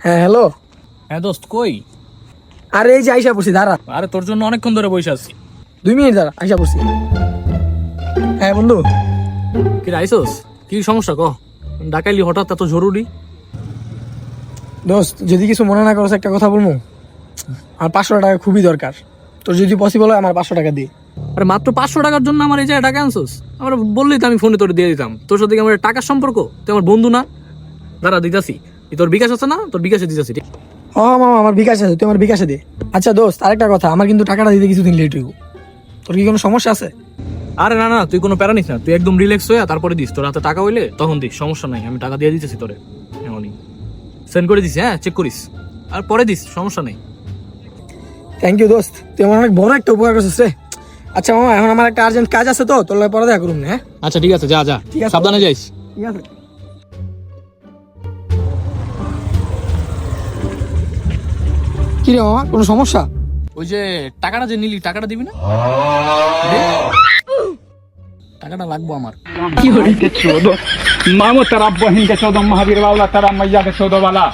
হ্যাঁ হ্যালো। হ্যাঁ দোস্ত কই? আরে এই যে আইসা পড়ছি, দাঁড়া। আরে তোর জন্য অনেকক্ষণ ধরে বসে আছি। 2 মিনিট দাঁড়া, আইসা পড়ছি। হ্যাঁ বন্ধু। কি রে আইসোস? কি সমস্যা ক? ডাকাইলি হঠাৎ এত জরুরি? দোস্ত যদি কিছু মনে না করছ একটা কথা বলবো। আমার 500 টাকা খুবই দরকার। তোর যদি পসিবল হয় আমার 500 টাকা দে। আরে মাত্র 500 টাকার জন্য আমার এই জায়গায় টাকা আনছোস? আমার বললেই তো আমি ফোনে তোর দিয়ে দিতাম। তোর সাথে কি আমার টাকার সম্পর্ক? তুই আমার বন্ধু না? দাঁড়া দিতাছি। তোর বিকাশ আছে না? তোর বিকাশে দিতাছি। মামা আমার বিকাশ আছে, তুই আমার বিকাশে দে। আচ্ছা দোস্ত আরেকটা কথা, আমার কিন্তু টাকাটা দিতে কিছুদিন লেট হইব। তোর কি কোনো সমস্যা আছে? আরে না না, তুই কোনো প্যারা নিস না। তুই একদম রিল্যাক্স হয়ে তারপরে দিস। তোর হাতে টাকা হইলে তখন দিস, সমস্যা নাই। আমি টাকা দিয়ে দিতেছি তোরে এমনই। সেন্ড করে দিস, হ্যাঁ চেক করিস। আর পরে দিস, সমস্যা নেই। থ্যাংক ইউ দোস্ত, তুই আমার অনেক বড় একটা উপকার করছিস রে। আচ্ছা মামা, এখন আমার একটা আর্জেন্ট কাজ আছে, তো তোর লাগে পরে দেখা করুন। হ্যাঁ আচ্ছা ঠিক আছে, যা যা, ঠিক আছে। সাবধানে যাইস। ঠিক আছে। কি রে মামা, কোনো সমস্যা? ওই যে টাকাটা যে নিলি, টাকাটা দিবি না? দে। টাকাটা লাগবো আমার। मामो तेरा बहन के 14 महावीर वाला तेरा मैया के 14 वाला